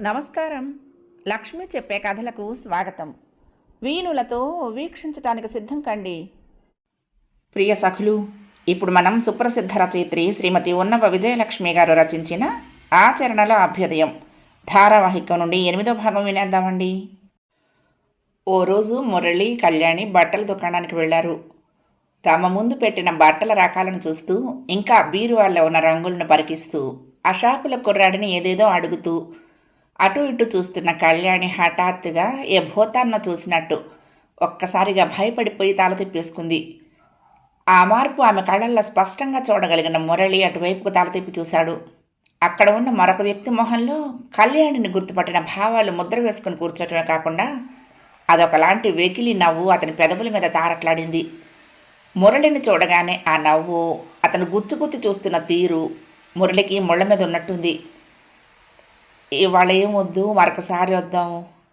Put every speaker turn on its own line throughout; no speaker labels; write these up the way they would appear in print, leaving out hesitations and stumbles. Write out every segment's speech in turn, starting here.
నమస్కారం. లక్ష్మి చెప్పే కథలకు స్వాగతం. వీణులతో వీక్షించటానికి సిద్ధం కండి. ప్రియ సఖులు, ఇప్పుడు మనం సుప్రసిద్ధ రచయిత్రి శ్రీమతి ఉన్నవ విజయలక్ష్మి గారు రచించిన ఆచరణలో అభ్యుదయం ధారావాహికం నుండి 8వ భాగం వినేద్దామండి. ఓ రోజు మురళి, కళ్యాణి బట్టల దుకాణానికి వెళ్లారు. తమ ముందు పెట్టిన బట్టల రకాలను చూస్తూ, ఇంకా బీరువాల్లో ఉన్న రంగులను పరికిస్తూ, ఆ షాపుల కుర్రాడిని ఏదేదో అడుగుతూ అటు ఇటు చూస్తున్న కళ్యాణి హఠాత్తుగా ఏ భూతాన్న చూసినట్టు ఒక్కసారిగా భయపడిపోయి తల తిప్పేసుకుంది. ఆ మార్పు ఆమె కళ్ళల్లో స్పష్టంగా చూడగలిగిన మురళి అటువైపుకు తల తిప్పి చూశాడు. అక్కడ ఉన్న మరొక వ్యక్తి మొహంలో కళ్యాణిని గుర్తుపట్టిన భావాలు ముద్ర వేసుకుని కూర్చోటమే కాకుండా అదొకలాంటి వెకిలి నవ్వు అతని పెదవుల మీద తారట్లాడింది. మురళిని చూడగానే ఆ నవ్వు, అతను గుచ్చుగుచ్చి చూస్తున్న తీరు మురళికి ముళ్ళ మీద ఉన్నట్టుంది. ఇవాళ ఏమొద్దు, మరొకసారి వద్దాం.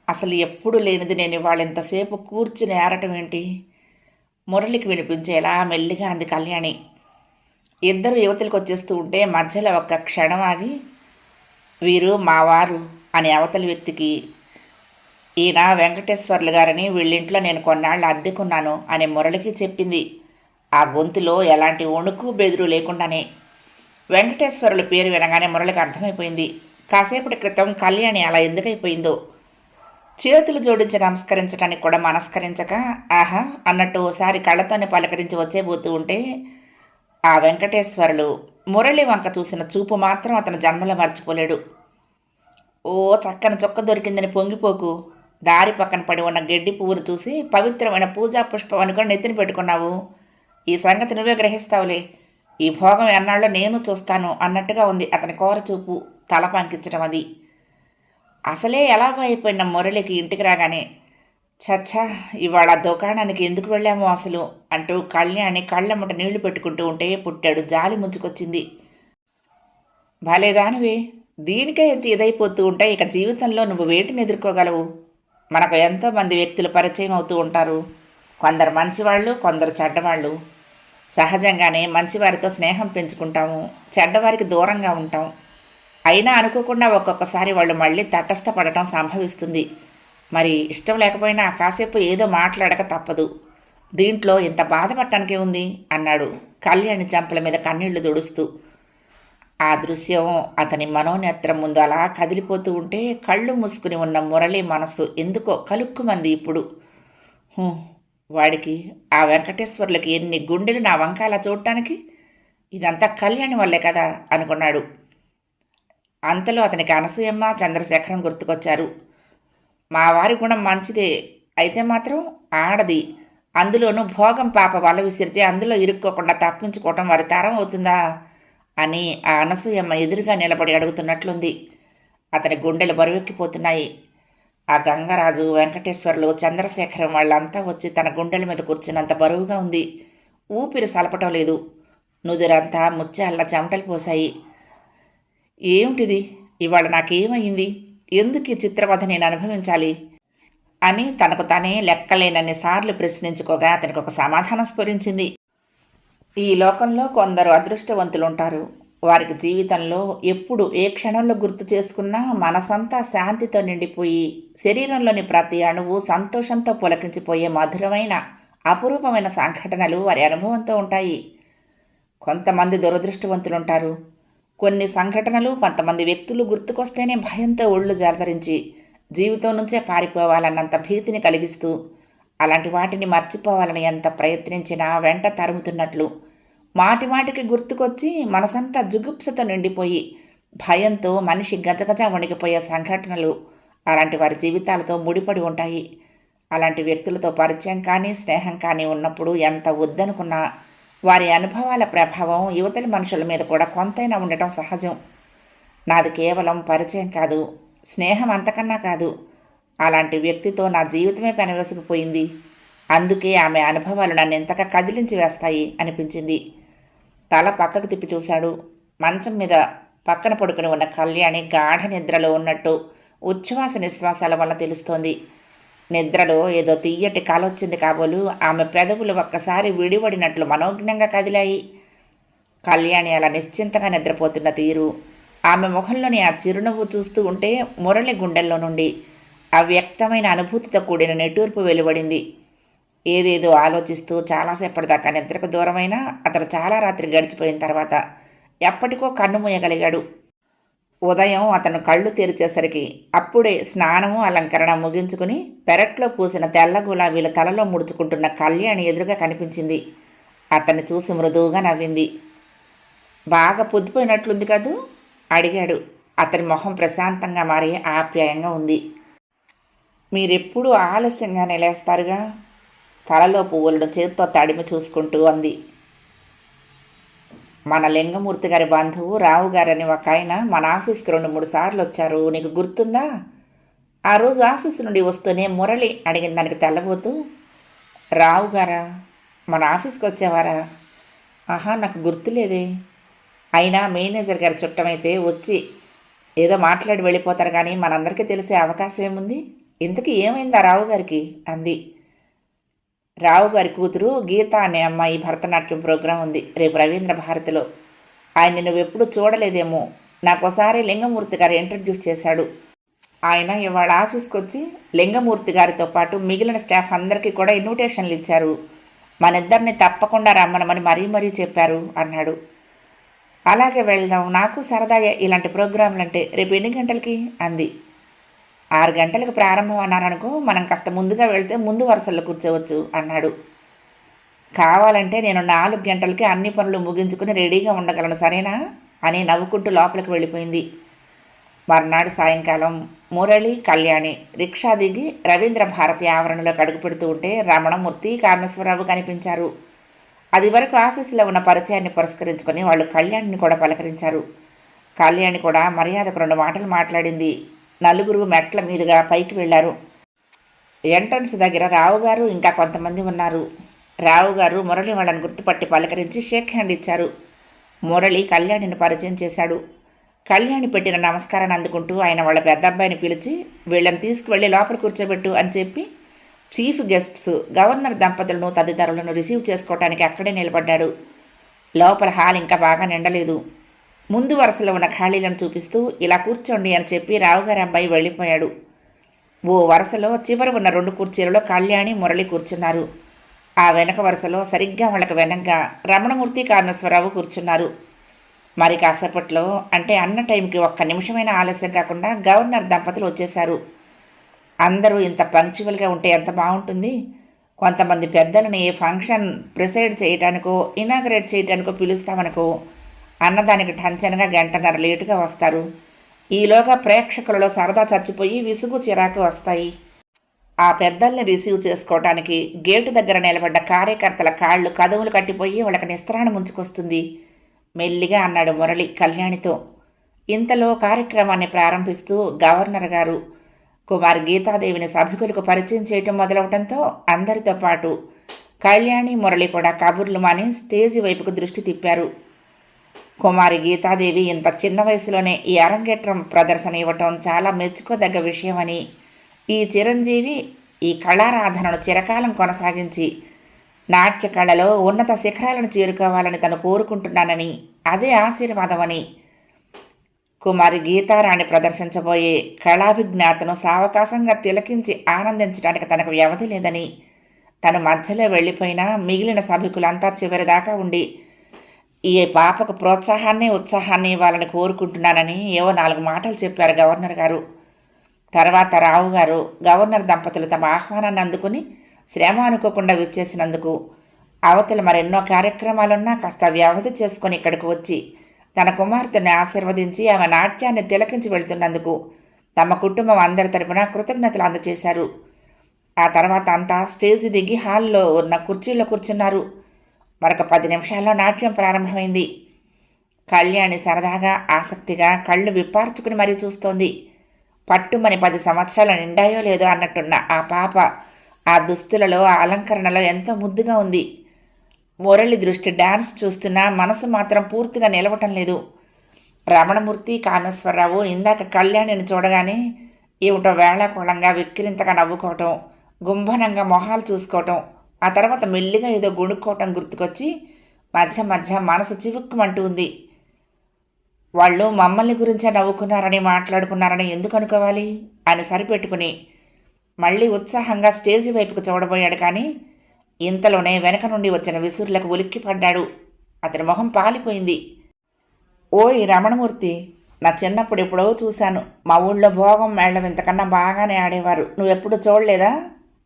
అసలు ఎప్పుడు లేనిది నేను ఇవాళ ఇంతసేపు కూర్చుని ఏరటం ఏంటి? మురళికి వినిపించేలా మెల్లిగా అంది కళ్యాణి. ఇద్దరు యువతలకు వచ్చేస్తూ ఉంటే మధ్యలో ఒక్క క్షణం ఆగి, వీరు మావారు అని అవతలి వ్యక్తికి, ఈయన వెంకటేశ్వర్లు గారని వీళ్ళింట్లో నేను కొన్నాళ్ళు అద్దెకున్నాను అని మురళికి చెప్పింది. ఆ గొంతులో ఎలాంటి వణుకు బెదురు లేకుండానే. వెంకటేశ్వరుల పేరు వినగానే మురళికి అర్థమైపోయింది కాసేపటి క్రితం కళ్యాణి అలా ఎందుకైపోయిందో. చేతులు జోడించి నమస్కరించడానికి కూడా మనస్కరించక ఆహా అన్నట్టు ఓసారి కళ్ళతోనే పలకరించి వచ్చేబోతూ ఉంటే ఆ వెంకటేశ్వరులు మురళి వంక చూసిన చూపు మాత్రం అతను జన్మలో మర్చిపోలేడు. ఓ చక్కని చొక్క దొరికిందని పొంగిపోకు. దారి పక్కన పడి ఉన్న గడ్డి పువ్వును చూసి పవిత్రమైన పూజా పుష్పం అనుకొని నెత్తిని పెట్టుకున్నావు. ఈ సంగతి నువ్వే గ్రహిస్తావులే. ఈ భోగం ఎన్నాళ్ళో నేను చూస్తాను అన్నట్టుగా ఉంది అతని కోర చూపు, తల పంకించడం. అది అసలే ఎలాగో అయిపోయిన మురళికి ఇంటికి రాగానే, చచ్చా ఇవాళ దుకాణానికి ఎందుకు వెళ్ళామో అసలు అంటూ కళ్యాణి కళ్ళమ్మట నీళ్లు పెట్టుకుంటూ ఉంటే పుట్టాడు జాలి ముంచుకొచ్చింది. భలేదానివే, దీనికే ఎత్తి ఇదైపోతూ ఉంటే ఇక జీవితంలో నువ్వు వేటిని ఎదుర్కోగలవు? మనకు ఎంతోమంది వ్యక్తులు పరిచయం అవుతూ ఉంటారు. కొందరు మంచివాళ్ళు, కొందరు చెడ్డవాళ్ళు. సహజంగానే మంచివారితో స్నేహం పెంచుకుంటాము, చెడ్డవారికి దూరంగా ఉంటాం. అయినా అనుకోకుండా ఒక్కొక్కసారి వాళ్ళు మళ్ళీ తటస్థపడటం సంభవిస్తుంది. మరి ఇష్టం లేకపోయినా కాసేపు ఏదో మాట్లాడక తప్పదు. దీంట్లో ఇంత బాధపడటానికే ఉంది అన్నాడు కళ్యాణి చెంపల మీద కన్నీళ్లు తుడుస్తూ. ఆ దృశ్యం అతని మనోనేత్రం ముందు అలా కదిలిపోతూ ఉంటే కళ్ళు మూసుకుని ఉన్న మురళి మనస్సు ఎందుకో కలుక్కుమంది. ఇప్పుడు వాడికి, ఆ వెంకటేశ్వర్లకి ఎన్ని గుండెలు నా వంకాల చూడటానికి, ఇదంతా కళ్యాణి వల్లే కదా అనుకున్నాడు. అంతలో అతనికి అనసూయమ్మ, చంద్రశేఖరం గుర్తుకొచ్చారు. మా వారి గుణం మంచిదే, అయితే మాత్రం ఆడది, అందులోనూ భోగం పాప వల విసిరితే అందులో ఇరుక్కోకుండా తప్పించుకోవటం వారి తరం అవుతుందా అని ఆ అనసూయమ్మ ఎదురుగా నిలబడి అడుగుతున్నట్లుంది. అతని గుండెలు బరువెక్కిపోతున్నాయి. ఆ గంగరాజు, వెంకటేశ్వర్లు, చంద్రశేఖరం వాళ్ళంతా వచ్చి తన గుండెల మీద కూర్చున్నంత బరువుగా ఉంది. ఊపిరి సలపటం లేదు. నుదురంతా ముత్యాల్లా చెమటలు పోశాయి. ఏమిటిది, ఇవాళ నాకేమైంది? ఎందుకు ఈ చిత్రవధ నేను అనుభవించాలి అని తనకు తానే లెక్కలేనన్ని సార్లు ప్రశ్నించుకోగా అతనికి ఒక సమాధానం స్ఫురించింది. ఈ లోకంలో కొందరు అదృష్టవంతులుంటారు. వారికి జీవితంలో ఎప్పుడు ఏ క్షణంలో గుర్తు చేసుకున్నా మనసంతా శాంతితో నిండిపోయి శరీరంలోని ప్రతి అణువు సంతోషంతో పులకించిపోయే మధురమైన అపురూపమైన సంఘటనలు వారి అనుభవంతో ఉంటాయి. కొంతమంది దురదృష్టవంతులుంటారు. కొన్ని సంఘటనలు, కొంతమంది వ్యక్తులు గుర్తుకొస్తేనే భయంతో ఒళ్ళు జలధరించి జీవితం నుంచే పారిపోవాలన్నంత భీతిని కలిగిస్తూ, అలాంటి వాటిని మర్చిపోవాలని ఎంత ప్రయత్నించినా వెంట తరుముతున్నట్లు మాటిమాటికి గుర్తుకొచ్చి మనసంతా జుగుప్సతో నిండిపోయి భయంతో మనిషి గజగజ వణికిపోయే సంఘటనలు అలాంటి వారి జీవితాలతో ముడిపడి ఉంటాయి. అలాంటి వ్యక్తులతో పరిచయం కానీ స్నేహం కానీ ఉన్నప్పుడు ఎంత వద్దనుకున్నా వారి అనుభవాల ప్రభావం యువతలి మనుషుల మీద కూడా కొంతైనా ఉండటం సహజం. నాది కేవలం పరిచయం కాదు, స్నేహం అంతకన్నా కాదు. అలాంటి వ్యక్తితో నా జీవితమే పెనవేసుకుపోయింది. అందుకే ఆమె అనుభవాలు నన్ను ఎంతగా కదిలించి వేస్తాయి అనిపించింది. తల పక్కకు తిప్పి చూశాడు. మంచం మీద పక్కన పడుకుని ఉన్న కళ్యాణి గాఢ నిద్రలో ఉన్నట్టు ఉచ్ఛ్వాస నిశ్వాసాల వల్ల తెలుస్తోంది. నిద్రలో ఏదో తీయటి కాలొచ్చింది కాబోలు ఆమె పెదవులు ఒక్కసారి విడివడినట్లు మనోజ్ఞంగా కదిలాయి. కళ్యాణి అలా నిశ్చింతగా నిద్రపోతున్న తీరు, ఆమె ముఖంలోని ఆ చిరునవ్వు చూస్తూ ఉంటే మురళి గుండెల్లో నుండి అవ్యక్తమైన అనుభూతితో కూడిన నిట్టూర్పు వెలువడింది. ఏదేదో ఆలోచిస్తూ చాలాసేపటిదాకా నిద్రకు దూరమైనా అతను చాలా రాత్రి గడిచిపోయిన తర్వాత ఎప్పటికో కన్ను మూయగలిగాడు. ఉదయం అతను కళ్ళు తెరిచేసరికి అప్పుడే స్నానము అలంకరణ ముగించుకుని పెరట్లో పూసిన తెల్ల గులాబీల తలలో ముడుచుకుంటున్న కళ్యాణి ఎదురుగా కనిపించింది. అతన్ని చూసి మృదువుగా నవ్వింది. బాగా పొద్దుపోయినట్లుంది కదూ అడిగాడు. అతని మొహం ప్రశాంతంగా మారి ఆప్యాయంగా ఉంది. మీరెప్పుడూ ఆలస్యంగానే లేస్తారుగా, తలలో పువ్వులను చేతితో తడిమి చూసుకుంటూ అంది. మన లింగమూర్తి గారి బంధువు రావు గారని ఒక ఆయన మన ఆఫీస్కి 2-3 సార్లు వచ్చారు, నీకు గుర్తుందా? ఆ రోజు ఆఫీసు నుండి వస్తూనే మురళి అడిగిన దానికి తెల్లబోతూ, రావు గారా, మన ఆఫీస్కి వచ్చేవారా? ఆహా, నాకు గుర్తులేదే. అయినా మేనేజర్ గారి చుట్టమైతే వచ్చి ఏదో మాట్లాడి వెళ్ళిపోతారు, కానీ మనందరికీ తెలిసే అవకాశం ఏముంది? ఇంతకీ ఏమైందా రావు గారికి అంది. రావు గారి కూతురు గీత అనే అమ్మాయి భరతనాట్యం ప్రోగ్రాం ఉంది రేపు రవీంద్ర భారతిలో. ఆయన్ని నువ్వెప్పుడు చూడలేదేమో. నాకోసారి లింగమూర్తి గారు ఇంట్రడ్యూస్ చేశాడు. ఆయన ఇవాళ ఆఫీస్కి వచ్చి లింగమూర్తి గారితో పాటు మిగిలిన స్టాఫ్ అందరికీ కూడా ఇన్విటేషన్లు ఇచ్చారు. మనిద్దరిని తప్పకుండా రమ్మనమని మరీ చెప్పారు అన్నాడు. అలాగే వెళ్దాం, నాకు సరదాగా ఇలాంటి ప్రోగ్రాంలంటే. రేపు ఎన్ని గంటలకి అంది. 6 గంటలకు ప్రారంభం అన్నారనుకో, మనం కాస్త ముందుగా వెళ్తే ముందు వరుసల్లో కూర్చోవచ్చు అన్నాడు. కావాలంటే నేను 4 గంటలకి అన్ని పనులు ముగించుకుని రెడీగా ఉండగలను, సరేనా అని నవ్వుకుంటూ లోపలికి వెళ్ళిపోయింది. మర్నాడు సాయంకాలం మురళి, కళ్యాణి రిక్షా దిగి రవీంద్ర భారతి ఆవరణలోకి అడుగు పెడుతూ ఉంటే రమణమూర్తి, కామేశ్వరరావు కనిపించారు. అది వరకు ఆఫీసులో ఉన్న పరిచయాన్ని పురస్కరించుకొని వాళ్ళు కళ్యాణిని కూడా పలకరించారు. కళ్యాణి కూడా మర్యాదకు 2 మాటలు మాట్లాడింది. నలుగురు మెట్ల మీదుగా పైకి వెళ్లారు. ఎంట్రన్స్ దగ్గర రావుగారు ఇంకా కొంతమంది ఉన్నారు. రావుగారు మురళి వాళ్ళని గుర్తుపట్టి పలకరించి షేక్ హ్యాండ్ ఇచ్చారు. మురళి కళ్యాణిని పరిచయం చేశాడు. కళ్యాణి పెట్టిన నమస్కారాన్ని అందుకుంటూ ఆయన వాళ్ళ పెద్ద అబ్బాయిని పిలిచి వీళ్ళని తీసుకువెళ్ళి లోపల కూర్చోబెట్టు అని చెప్పి చీఫ్ గెస్ట్స్, గవర్నర్ దంపతులను తదితరులను రిసీవ్ చేసుకోవటానికి అక్కడే నిలబడ్డాడు. లోపల హాల్ ఇంకా బాగా నిండలేదు. ముందు వరుసలో ఉన్న ఖాళీలను చూపిస్తూ ఇలా కూర్చోండి అని చెప్పి రావుగారి అబ్బాయి వెళ్ళిపోయాడు. ఓ వరుసలో చివర ఉన్న 2 కుర్చీలలో కళ్యాణి, మురళి కూర్చున్నారు. ఆ వెనక వరుసలో సరిగ్గా వాళ్ళకి వెనకగా రమణమూర్తి, కామేశ్వరరావు కూర్చున్నారు. మరి కాసేపట్లో, అంటే అన్న టైంకి 1 నిమిషమైనా ఆలస్యం కాకుండా గవర్నర్ దంపతులు వచ్చేశారు. అందరూ ఇంత పంక్చువల్గా ఉంటే ఎంత బాగుంటుంది. కొంతమంది పెద్దలని ఏ ఫంక్షన్ ప్రిసైడ్ చేయడానికో ఇనాగరేట్ చేయడానికో పిలుస్తామనుకో, అన్నదానికి టంచనగా 1.5 గంటన్నర లేటుగా వస్తారు. ఈలోగా ప్రేక్షకులలో సరదా చచ్చిపోయి విసుగు చిరాకు వస్తాయి. ఆ పెద్దల్ని రిసీవ్ చేసుకోవటానికి గేటు దగ్గర నిలబడ్డ కార్యకర్తల కాళ్ళు కదవులు కట్టిపోయి వాళ్ళకి నిస్త్రాణ ముంచుకొస్తుంది మెల్లిగా అన్నాడు మురళి కళ్యాణితో. ఇంతలో కార్యక్రమాన్ని ప్రారంభిస్తూ గవర్నర్ గారు కుమారి గీతాదేవిని సభికులకు పరిచయం చేయటం మొదలవటంతో అందరితో పాటు కళ్యాణి, మురళి కూడా కబుర్లు మాని స్టేజి వైపుకు దృష్టి తిప్పారు. కుమారి గీతాదేవి ఇంత చిన్న వయసులోనే ఈ అరంగేట్రం ప్రదర్శన ఇవ్వటం చాలా మెచ్చుకోదగ్గ విషయమని, ఈ చిరంజీవి ఈ కళారాధనను చిరకాలం కొనసాగించి నాట్య కళలో ఉన్నత శిఖరాలను చేరుకోవాలని తను కోరుకుంటున్నానని, అదే ఆశీర్వాదమని, కుమారి గీతారాణి ప్రదర్శించబోయే కళాభిజ్ఞాతను సావకాశంగా తిలకించి ఆనందించడానికి తనకు వ్యవధి లేదని, తను మధ్యలో వెళ్ళిపోయినా మిగిలిన సభికులంతా చివరిదాకా ఉండి ఈ పాపకు ప్రోత్సాహాన్ని, ఉత్సాహాన్ని ఇవ్వాలని కోరుకుంటున్నానని ఏవో 4 మాటలు చెప్పారు గవర్నర్ గారు. తర్వాత రావు గారు గవర్నర్ దంపతులు తమ ఆహ్వానాన్ని అందుకుని శ్రమ అనుకోకుండా విచ్చేసినందుకు, అవతల మరెన్నో కార్యక్రమాలున్నా కాస్త వ్యవధి చేసుకొని ఇక్కడికి వచ్చి తన కుమార్తెని ఆశీర్వదించి ఆమె నాట్యాన్ని తిలకించి వెళ్తున్నందుకు తమ కుటుంబం అందరి తరపున కృతజ్ఞతలు అందజేశారు. ఆ తర్వాత అంతా స్టేజి దిగి హాల్లో ఉన్న కుర్చీల్లో కూర్చున్నారు. మరొక 10 నిమిషాల్లో నాట్యం ప్రారంభమైంది. కళ్యాణి సరదాగా, ఆసక్తిగా కళ్ళు విప్పార్చుకుని మరీ చూస్తోంది. పట్టుమని 10 సంవత్సరాలు నిండాయో లేదో అన్నట్టున్న ఆ పాప ఆ దుస్తులలో, ఆ అలంకరణలో ఎంతో ముద్దుగా ఉంది. మురళి దృష్టి డాన్స్ చూస్తున్నా మనసు మాత్రం పూర్తిగా నిలవటం లేదు. రమణమూర్తి, కామేశ్వరరావు ఇందాక కళ్యాణిని చూడగానే ఏమిటో వేళాకోళంగా విక్కిరింతగా నవ్వుకోవటం, గుంభనంగా మొహాలు చూసుకోవటం, ఆ తర్వాత మెల్లిగా ఏదో గుణుక్కోవటం గుర్తుకొచ్చి మధ్య మధ్య మనసు చివుక్కుమంటూ ఉంది. వాళ్ళు మమ్మల్ని గురించే నవ్వుకున్నారని మాట్లాడుకున్నారని ఎందుకు అనుకోవాలి అని సరిపెట్టుకుని మళ్ళీ ఉత్సాహంగా స్టేజి వైపుకు చూడబోయాడు. కానీ ఇంతలోనే వెనక నుండి వచ్చిన విసురులకు ఉలిక్కిపడ్డాడు. అతని మొహం పాలిపోయింది. ఓయ్ రమణమూర్తి, నా చిన్నప్పుడు ఎప్పుడో చూశాను. మా ఊళ్ళో భోగం మేళం ఇంతకన్నా బాగానే ఆడేవారు. నువ్వెప్పుడు చూడలేదా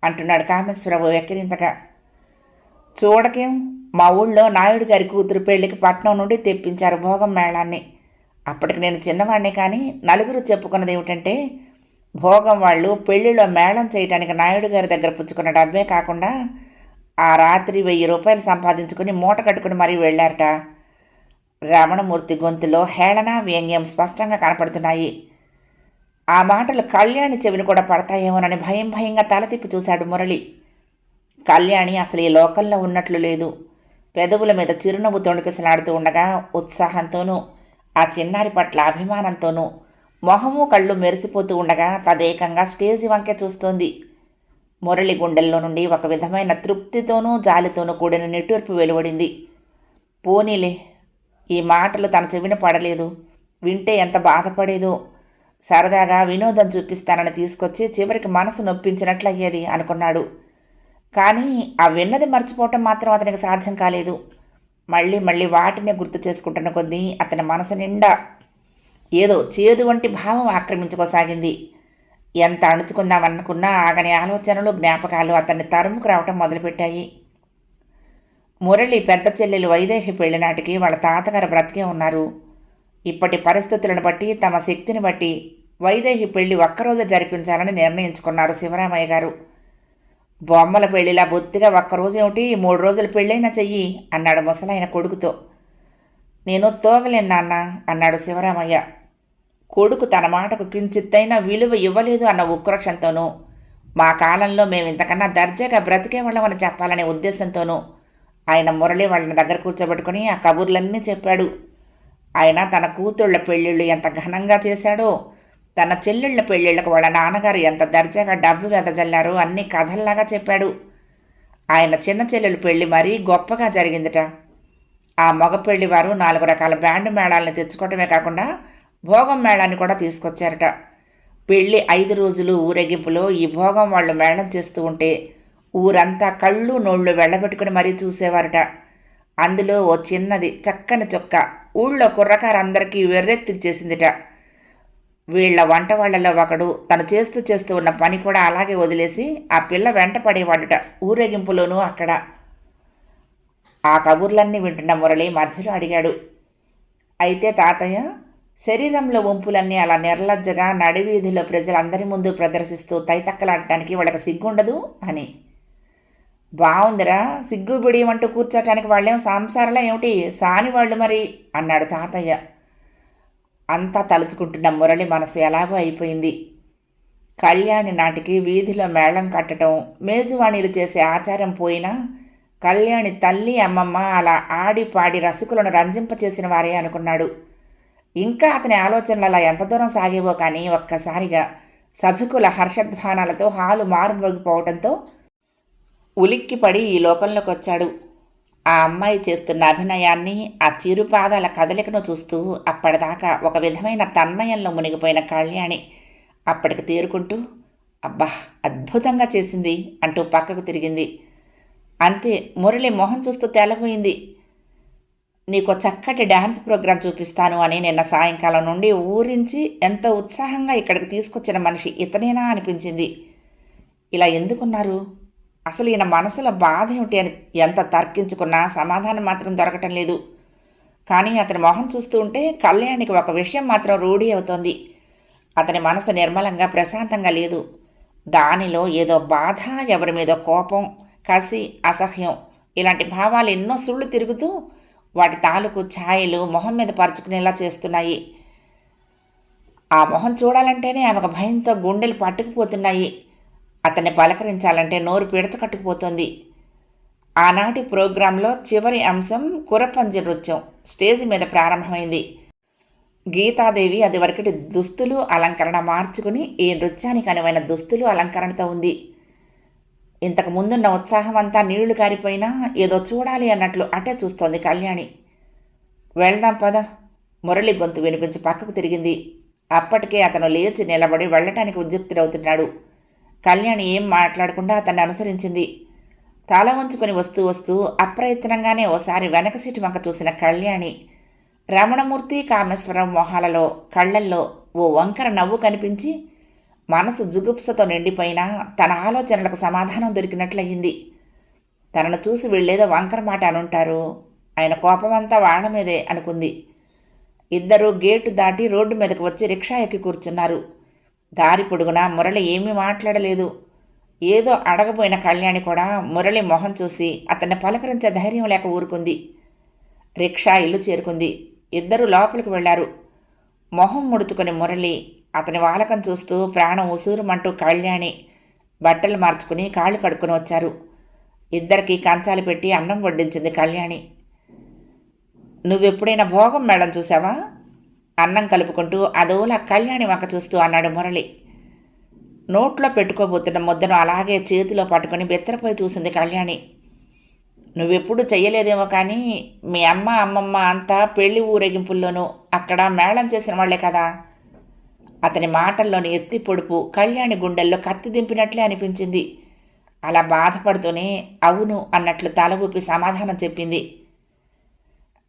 అంటున్నాడు కామేశ్వరరావు వెక్కిరింతగా. చూడకేం, మా ఊళ్ళో నాయుడు గారి కూతురు పెళ్లికి పట్నం నుండి తెప్పించారు భోగం మేళాన్ని. అప్పటికి నేను చిన్నవాడిని. కానీ నలుగురు చెప్పుకున్నది ఏమిటంటే, భోగం వాళ్ళు పెళ్లిలో మేళం చేయటానికి నాయుడు గారి దగ్గర పుచ్చుకున్న డబ్బే కాకుండా ఆ రాత్రి 1000 రూపాయలు సంపాదించుకుని మూట కట్టుకుని మరీ వెళ్ళారట. రమణమూర్తి గొంతులో హేళన వ్యంగ్యం స్పష్టంగా కనపడుతున్నాయి. ఆ మాటలు కళ్యాణి చెవిని కూడా పడతాయేమోనని భయంగా తల తిప్పి చూశాడు మురళి. కళ్యాణి అసలు ఈ లోకంలో ఉన్నట్లు లేదు. పెదవుల మీద చిరునవ్వు తొణికిసలాడుతూ ఉండగా ఉత్సాహంతోనూ ఆ చిన్నారి పట్ల అభిమానంతోనూ మొహము కళ్ళు మెరిసిపోతూ ఉండగా తదేకంగా స్టేజి వంకే చూస్తోంది. మురళి గుండెల్లో నుండి ఒక విధమైన తృప్తితోనూ జాలితోనూ కూడిన నిట్టూర్పు వెలువడింది. పోనీలే, ఈ మాటలు తన చెవిన పడలేదు. వింటే ఎంత బాధపడేదో. సరదాగా వినోదం చూపిస్తానని తీసుకొచ్చి చివరికి మనసు నొప్పించినట్లయ్యేది అనుకున్నాడు. కానీ ఆ విన్నది మర్చిపోవటం మాత్రం అతనికి సాధ్యం కాలేదు. మళ్ళీ వాటినే గుర్తు చేసుకుంటున్న కొద్దీ అతని మనసు నిండా ఏదో చేదు వంటి భావం ఆక్రమించుకోసాగింది. ఎంత అణుచుకుందామనుకున్నా ఆగని ఆలోచనలు జ్ఞాపకాలు అతన్ని తరుముకు రావటం మొదలుపెట్టాయి. మురళి పెద్ద చెల్లెలు వైదేహి పెళ్లినాటికి వాళ్ళ తాతగారు బ్రతికే ఉన్నారు. ఇప్పటి పరిస్థితులను బట్టి తమ శక్తిని బట్టి వైదేహి పెళ్లి ఒక్కరోజే జరిపించాలని నిర్ణయించుకున్నారు శివరామయ్య గారు. బొమ్మల పెళ్లిలా బొత్తిగా ఒక్కరోజేమిటి 3 రోజుల పెళ్ళైనా చెయ్యి అన్నాడు ముసలాయన కొడుకుతో. నేను తోగలేను నాన్న అన్నాడు శివరామయ్య. కొడుకు తన మాటకు కించిత్తైనా విలువ ఇవ్వలేదు అన్న ఉక్రోషంతోనూ, మా కాలంలో మేము ఇంతకన్నా దర్జాగా బ్రతికేవాళ్ళమని చెప్పాలనే ఉద్దేశంతోనూ ఆయన మురళి వాళ్ళని దగ్గర కూర్చోబెట్టుకుని ఆ కబుర్లన్నీ చెప్పాడు. ఆయన తన కూతుళ్ల పెళ్ళిళ్ళు ఎంత ఘనంగా చేశాడో, తన చెల్లెళ్ల పెళ్ళిళ్ళకు వాళ్ళ నాన్నగారు ఎంత దర్జాగా డబ్బు వెదజల్లారో అన్ని కథల్లాగా చెప్పాడు. ఆయన చిన్న చెల్లెలు పెళ్లి మరీ గొప్పగా జరిగిందిట. ఆ మగ పెళ్లివారు 4 రకాల బ్యాండ్ మేళాలను తెచ్చుకోవటమే కాకుండా భోగం మేళాన్ని కూడా తీసుకొచ్చారట. పెళ్లి 5 రోజులు ఊరేగింపులో ఈ భోగం వాళ్ళు మేళం చేస్తూ ఉంటే ఊరంతా కళ్ళు నోళ్ళు వెళ్ళబెట్టుకుని మరీ చూసేవారట. అందులో ఓ చిన్నది చక్కని చొక్క ఊళ్ళో కుర్రకారందరికీ వెర్రెత్తిచ్చేసిందిట. వీళ్ల వంట వాళ్లలో ఒకడు తను చేస్తూ ఉన్న పని కూడా అలాగే వదిలేసి ఆ పిల్ల వెంట పడేవాడుట ఊరేగింపులోనూ అక్కడ. ఆ కబుర్లన్నీ వింటున్న మురళి మధ్యలో అడిగాడు, అయితే తాతయ్య, శరీరంలో వంపులన్నీ అలా నిర్లజ్జగా నడివీధిలో ప్రజలందరి ముందు ప్రదర్శిస్తూ తైతక్కలాడటానికి వాళ్ళకి సిగ్గుండదు అని. బావుందిరా, సిగ్గు బిడియమంటూ కూర్చోటానికి వాళ్ళేం సంసారంలో ఏమిటి సానివాళ్ళు మరి అన్నాడు తాతయ్య. అంతా తలుచుకుంటున్న మురళి మనసు ఎలాగో అయిపోయింది. కళ్యాణి నాటికి వీధిలో మేళం కట్టడం, మేజువాణీలు చేసే ఆచారం పోయినా కళ్యాణి తల్లి అమ్మమ్మ అలా ఆడి పాడి రసికులను రంజింపచేసిన వారే అనుకున్నాడు. ఇంకా అతని ఆలోచనలు అలా ఎంత దూరం సాగేవో కానీ ఒక్కసారిగా సభికుల హర్షధ్వానాలతో హాలు మారుమోగిపోవడంతో ఉలిక్కిపడి ఈ లోకంలోకి వచ్చాడు. ఆ అమ్మాయి చేస్తున్న అభినయాన్ని, ఆ చిరుపాదాల కదలికను చూస్తూ అప్పటిదాకా ఒక విధమైన తన్మయంలో మునిగిపోయిన కళ్యాణి అప్పటికి తేరుకుంటూ, అబ్బా అద్భుతంగా చేసింది అంటూ పక్కకు తిరిగింది. అంతే, మురళి మొహం చూస్తూ తెల్లబోయింది. నీకు చక్కటి డ్యాన్స్ ప్రోగ్రాం చూపిస్తాను అని నిన్న సాయంకాలం నుండి ఊరించి ఎంత ఉత్సాహంగా ఇక్కడికి తీసుకొచ్చిన మనిషి ఇతనేనా అనిపించింది. ఇలా ఎందుకున్నారు, అసలు ఈయన మనసులో బాధ ఏమిటి అని ఎంత తర్కించుకున్నా సమాధానం మాత్రం దొరకటం లేదు. కానీ అతని మొహం చూస్తూ ఉంటే కళ్యాణికి ఒక విషయం మాత్రం రూఢి అవుతోంది. అతని మనసు నిర్మలంగా ప్రశాంతంగా లేదు. దానిలో ఏదో బాధ, ఎవరి మీద కోపం, కసి, అసహ్యం ఇలాంటి భావాలు ఎన్నో సుళ్ళు తిరుగుతూ వాటి తాలూకు ఛాయలు మొహం మీద పరుచుకునేలా చేస్తున్నాయి. ఆ మొహం చూడాలంటేనే ఆమెకు భయంతో గుండెలు పట్టుకుపోతున్నాయి. అతన్ని పలకరించాలంటే నోరు పిడచకట్టుకుపోతుంది. ఆనాటి ప్రోగ్రాంలో చివరి అంశం కురపంజి నృత్యం స్టేజి మీద ప్రారంభమైంది. గీతాదేవి అది వరకటి దుస్తులు అలంకరణ మార్చుకుని ఈ నృత్యానికి అనువైన దుస్తులు అలంకరణతో ఉంది. ఇంతకు ముందున్న ఉత్సాహం అంతా నీళ్లు కారిపోయినా ఏదో చూడాలి అన్నట్లు అటే చూస్తోంది కళ్యాణి. వెళ్దాం పద, మురళి గొంతు వినిపించి పక్కకు తిరిగింది. అప్పటికే అతను లేచి నిలబడి వెళ్ళటానికి ఉద్యుక్తుడవుతున్నాడు. కళ్యాణి ఏం మాట్లాడకుండా అతన్ని అనుసరించింది. తల వంచుకొని వస్తూ వస్తూ అప్రయత్నంగానే ఓసారి వెనక సీటు వంక చూసిన కళ్యాణి రమణమూర్తి, కామేశ్వరం మొహాలలో, కళ్లల్లో ఓ వంకర నవ్వు కనిపించి మనసు జుగుప్సతో నిండిపోయినా తన ఆలోచనలకు సమాధానం దొరికినట్లయింది. తనను చూసి వీళ్ళేదో వంకర మాట అనుంటారు, ఆయన కోపమంతా వాళ్ల మీదే అనుకుంది. ఇద్దరూ గేటు దాటి రోడ్డు మీదకు వచ్చి రిక్షా ఎక్కి కూర్చున్నారు. దారి పొడుగునా మురళి ఏమీ మాట్లాడలేదు. ఏదో అడగబోయిన కళ్యాణి కూడా మురళి మొహం చూసి అతన్ని పలకరించే ధైర్యం లేక ఊరుకుంది. రిక్షా ఇల్లు చేరుకుంది. ఇద్దరూ లోపలికి వెళ్లారు. మొహం ముడుచుకుని మురళి అతని వాలకం చూస్తూ ప్రాణం ఉసూరుమంటూ కళ్యాణి బట్టలు మార్చుకుని కాళ్ళు కడుక్కుని వచ్చారు. ఇద్దరికీ కంచాలు పెట్టి అన్నం వడ్డించింది కళ్యాణి. నువ్వెప్పుడైనా భోగం మేళం చూసావా? అన్నం కలుపుకుంటూ అదోలా కళ్యాణి వంక చూస్తూ అన్నాడు మురళి. నోట్లో పెట్టుకోబోతున్న ముద్దను అలాగే చేతిలో పట్టుకుని బెత్తరపోయి చూసింది కళ్యాణి. నువ్వెప్పుడు చెయ్యలేదేమో కానీ మీ అమ్మమ్మ అంతా పెళ్లి ఊరేగింపుల్లోనూ అక్కడ మేళం చేసిన వాళ్లే కదా. అతని మాటల్లోని ఎత్తి పొడుపు కళ్యాణి గుండెల్లో కత్తి దింపినట్లే అనిపించింది. అలా బాధపడుతూనే అవును అన్నట్లు తల ఊపి సమాధానం చెప్పింది.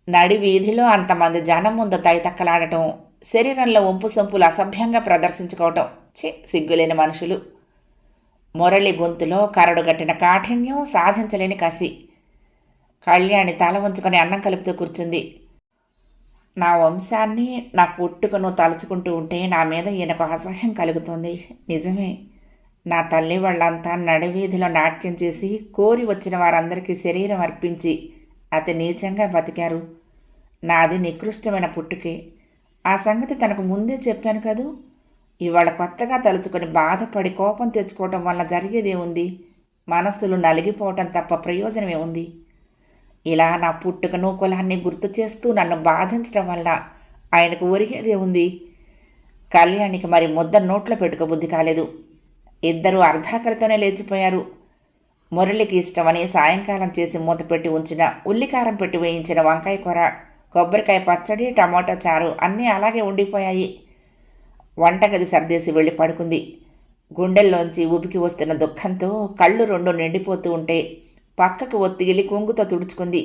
నడి వీధిలో అంతమంది జనం ముందు తైతక్కలాడటం, శరీరంలో ఒంపు సొంపులు అసభ్యంగా ప్రదర్శించుకోవటం, సిగ్గులేని మనుషులు. మురళి గొంతులో కరడుగట్టిన కాఠిన్యం, సాధించలేని కసి. కళ్యాణి తల ఉంచుకొని అన్నం కలుపుతూ కూర్చుంది. నా వంశాన్ని, నా పుట్టుకను తలుచుకుంటూ ఉంటే నా మీద ఈయనకు అసహ్యం కలుగుతోంది. నిజమే, నా తల్లి వాళ్ళంతా నడివీధిలో నాట్యం చేసి కోరి వచ్చిన వారందరికీ శరీరం అర్పించి అతి నీచంగా బతికారు. నాది నికృష్టమైన పుట్టుకే. ఆ సంగతి తనకు ముందే చెప్పాను కదూ. ఇవాళ కొత్తగా తలుచుకొని బాధపడి కోపం తెచ్చుకోవటం వల్ల జరిగేదే ఉంది? మనస్సులు నలిగిపోవటం తప్ప ప్రయోజనమే ఉంది? ఇలా నా పుట్టుకను కులాన్ని గుర్తు చేస్తూ నన్ను బాధించటం వల్ల ఆయనకు ఒరిగేదే ఉంది? కళ్యాణికి మరి ముద్ద నోట్లో పెట్టుకోబుద్ధి కాలేదు. ఇద్దరూ అర్ధాకలితోనే లేచిపోయారు. మురళికి ఇష్టమని సాయంకాలం చేసి మూత పెట్టి ఉంచిన ఉల్లికారం పెట్టి వేయించిన వంకాయ కూర, కొబ్బరికాయ పచ్చడి, టమోటా చారు అన్నీ అలాగే ఉండిపోయాయి. వంటగది సర్దేసి వెళ్ళి పడుకుంది. గుండెల్లోంచి ఉబికి వస్తున్న దుఃఖంతో కళ్ళు రెండు నిండిపోతూ ఉంటే పక్కకు ఒత్తిగిలి కొంగుతో తుడుచుకుంది.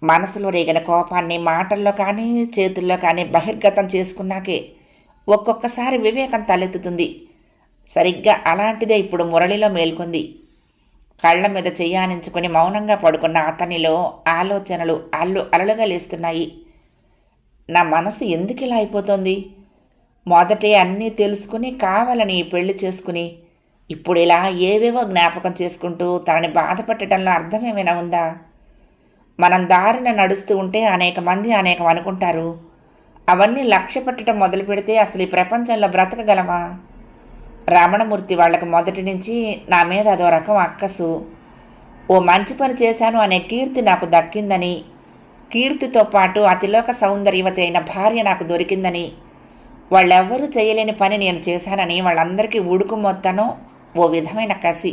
మనసులో రేగిన కోపాన్ని మాటల్లో కానీ చేతుల్లో కానీ బహిర్గతం చేసుకున్నాకే ఒక్కొక్కసారి వివేకం తలెత్తుతుంది. సరిగ్గా అలాంటిదే ఇప్పుడు మురళిలో మేల్కొంది. కళ్ల మీద చెయ్యానించుకొని మౌనంగా పడుకున్న అతనిలో ఆలోచనలు అలలుగా లేస్తున్నాయి. నా మనసు ఎందుకు ఇలా అయిపోతుంది? మొదటే అన్నీ తెలుసుకుని కావాలని పెళ్లి చేసుకుని ఇప్పుడు ఇలా ఏవేవో జ్ఞాపకం చేసుకుంటూ తనని బాధపెట్టడంలో అర్థమేమైనా ఉందా? మనం దారిన నడుస్తూ ఉంటే అనేక మంది అనేకం అనుకుంటారు. అవన్నీ లక్ష్య పెట్టడం మొదలు పెడితే అసలు ఈ ప్రపంచంలో బ్రతకగలమా? రమణమూర్తి వాళ్లకు మొదటి నుంచి నా మీద అదో రకం అక్కసు. ఓ మంచి పని చేశాను అనే కీర్తి నాకు దక్కిందని, కీర్తితో పాటు అతిలోక సౌందర్యవతి అయిన భార్య నాకు దొరికిందని, వాళ్ళెవ్వరూ చేయలేని పని నేను చేశానని వాళ్ళందరికీ ఉడుకు మొత్తనో ఓ విధమైన కసి.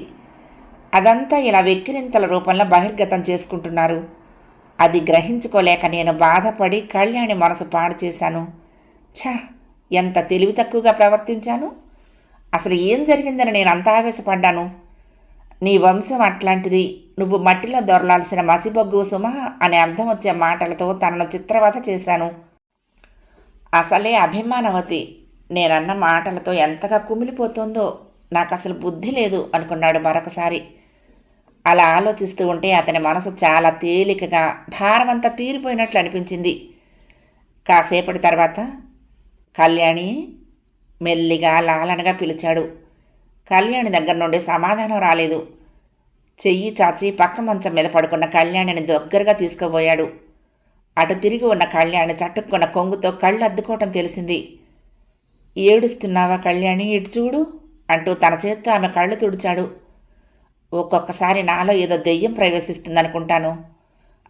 అదంతా ఇలా వెక్కిరింతల రూపంలో బహిర్గతం చేసుకుంటున్నారు. అది గ్రహించుకోలేక నేను బాధపడి కళ్యాణి మనసు పాడు చేశాను. ఎంత తెలివి తక్కువగా ప్రవర్తించాను. అసలు ఏం జరిగిందని నేను అంత ఆవేశపడ్డాను. నీ వంశం అట్లాంటిది, నువ్వు మట్టిలో దొరలాల్సిన మసిబొగ్గు సుమా అనే అర్థం వచ్చే మాటలతో తనను చిత్రవధ చేశాను. అసలే అభిమానవతి నేనన్న మాటలతో ఎంతగా కుమిలిపోతుందో. నాకు అసలు బుద్ధి లేదు అనుకున్నాడు మరొకసారి. అలా ఆలోచిస్తూ ఉంటే అతని మనసు చాలా తేలికగా, భారమంతా తీరిపోయినట్లు అనిపించింది. కాసేపటి తర్వాత కళ్యాణి మెల్లిగా లాలనగా పిలిచాడు. కళ్యాణి దగ్గర నుండి సమాధానం రాలేదు. చెయ్యి చాచి పక్క మంచం మీద పడుకున్న కళ్యాణిని దగ్గరగా తీసుకుపోయాడు. అటు తిరిగి ఉన్న కళ్యాణి చట్టుకున్న కొంగుతో కళ్ళు అద్దుకోవటం తెలిసింది. ఏడుస్తున్నావా కళ్యాణి, ఇటు చూడు అంటూ తన చేత్తో ఆమె కళ్ళు తుడిచాడు. ఒక్కొక్కసారి నాలో ఏదో దెయ్యం ప్రవేశిస్తుందనుకుంటాను.